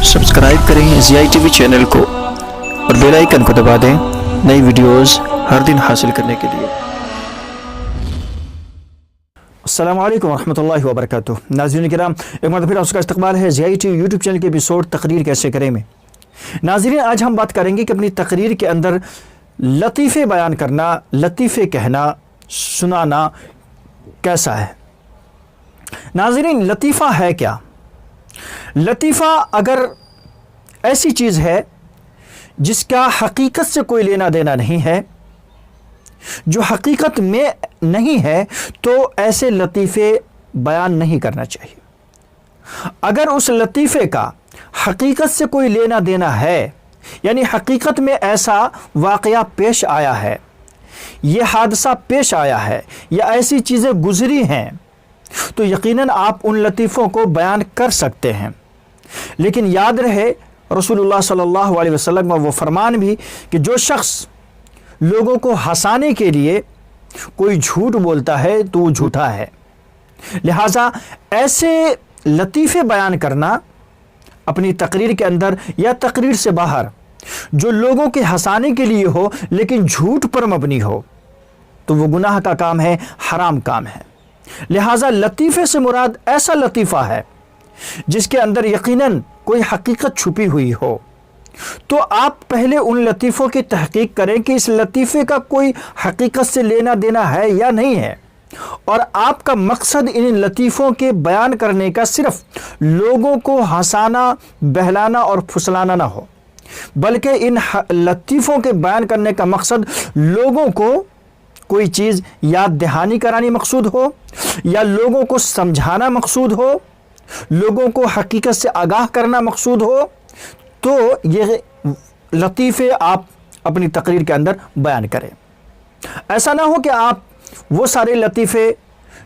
Subscribe करें ज़ियाई TV channel को और बेल आइकन को दबा दें नई वीडियोस हर दिन हासिल करने के लिए। अस्सलामु अलैकुम वरहमतुल्लाहि वबरकातुहू। नाज़रीन किराम, एक मरतबा फिर आपका इस्तकबाल है ज़ियाई टीवी यूट्यूब चैनल के एपिसोड तकरीर कैसे करें में। नाज़रीन, आज हम बात करेंगे कि अपनी तकरीर के अंदर लतीफ़े बयान करना, लतीफ़े कहना, सुनाना कैसा है। नाज़रीन, लतीफ़ा है क्या? लतीफ़ा अगर ऐसी चीज़ है जिसका हकीकत से कोई लेना देना नहीं है, जो हकीकत में नहीं है, तो ऐसे लतीफ़े बयान नहीं करना चाहिए। अगर उस लतीफ़े का हकीकत से कोई लेना देना है, यानी हकीकत में ऐसा वाक़या पेश आया है, ये हादसा पेश आया है या ऐसी चीज़ें गुज़री हैं, तो यकीनन आप उन लतीफ़ों को बयान कर सकते हैं। लेकिन याद रहे रसूलुल्लाह सल्लल्लाहु अलैहि वसल्लम का वो फरमान भी कि जो शख्स लोगों को हंसाने के लिए कोई झूठ बोलता है तो वो झूठा है। लिहाजा ऐसे लतीफ़े बयान करना अपनी तकरीर के अंदर या तकरीर से बाहर, जो लोगों के हंसाने के लिए हो लेकिन झूठ पर मबनी हो, तो वो गुनाह का काम है, हराम काम है। लिहाजा लतीफ़े से मुराद ऐसा लतीफ़ा है जिसके अंदर यकीनन कोई हकीकत छुपी हुई हो। तो आप पहले उन लतीफ़ों की तहकीक करें कि इस लतीफ़े का कोई हकीकत से लेना देना है या नहीं है, और आपका मकसद इन लतीफ़ों के बयान करने का सिर्फ लोगों को हंसाना, बहलाना और फुसलाना ना हो, बल्कि इन लतीफ़ों के बयान करने का मकसद लोगों को कोई चीज़ याद दहानी करानी मकसूद हो, या लोगों को समझाना मकसूद हो, लोगों को हकीकत से आगाह करना मकसूद हो, तो ये लतीफ़े आप अपनी तकरीर के अंदर बयान करें। ऐसा ना हो कि आप वो सारे लतीफ़े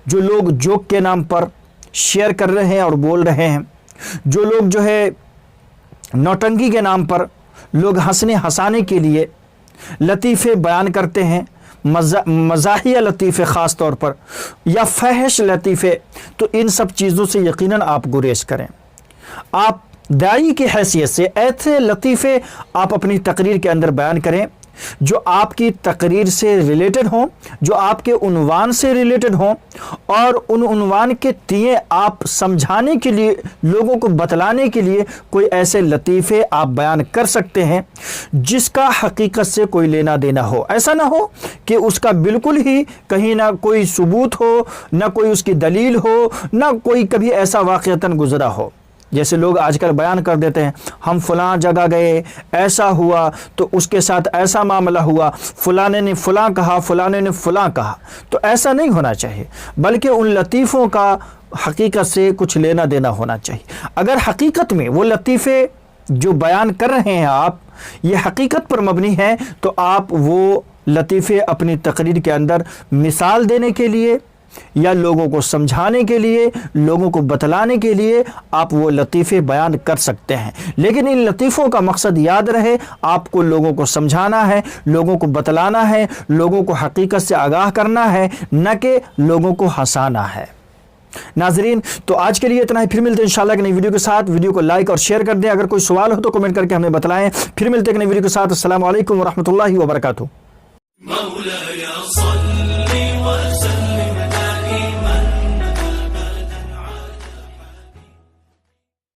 जो लोग जोक के नाम पर शेयर कर रहे हैं और बोल रहे हैं, जो लोग जो है नौटंकी के नाम पर लोग हंसने हंसाने के लिए लतीफ़े बयान करते हैं, मज़ाहिया लतीफ़े ख़ास तौर पर, या फहश लतीफ़े, तो इन सब चीज़ों से यकीनन आप गुरेज करें। आप दाई की हैसियत से ऐसे लतीफ़े आप अपनी तकरीर के अंदर बयान करें जो आपकी तकरीर से रिलेटेड हों, जो आपके उन्वान से रिलेटेड हों, और उन उन्वान के तिए आप समझाने के लिए, लोगों को बतलाने के लिए कोई ऐसे लतीफ़े आप बयान कर सकते हैं जिसका हकीकत से कोई लेना देना हो। ऐसा ना हो कि उसका बिल्कुल ही कहीं ना कोई सबूत हो, ना कोई उसकी दलील हो, ना कोई कभी ऐसा वाक़यतन गुज़रा हो। जैसे लोग आजकल बयान कर देते हैं, हम फ़लाँ जगह गए, ऐसा हुआ, तो उसके साथ ऐसा मामला हुआ, फ़लाने ने फ़लाँ कहा, फ़लाने ने फ़लाँ कहा। तो ऐसा नहीं होना चाहिए, बल्कि उन लतीफ़ों का हकीकत से कुछ लेना देना होना चाहिए। अगर हकीकत में वो लतीफ़े जो बयान कर रहे हैं आप, ये हकीकत पर मबनी है, तो आप वो लतीफ़े अपनी तकरीर के अंदर मिसाल देने के लिए या लोगों को समझाने के लिए, लोगों को बतलाने के लिए आप वो लतीफ़े बयान कर सकते हैं। लेकिन इन लतीफ़ों का मकसद याद रहे, आपको लोगों को समझाना है, लोगों को बतलाना है, लोगों को हकीकत से आगाह करना है, न कि लोगों को हंसाना है। नाजरीन, तो आज के लिए इतना ही। फिर मिलते हैं इंशाल्लाह एक नई वीडियो के साथ। वीडियो को लाइक और शेयर कर दें। अगर कोई सवाल हो तो कमेंट करके हमें बतलाएं। फिर मिलते हैं एक नई वीडियो के साथ। अस्सलामु अलैकुम वरहमतुल्लाहि वबरकातुहू।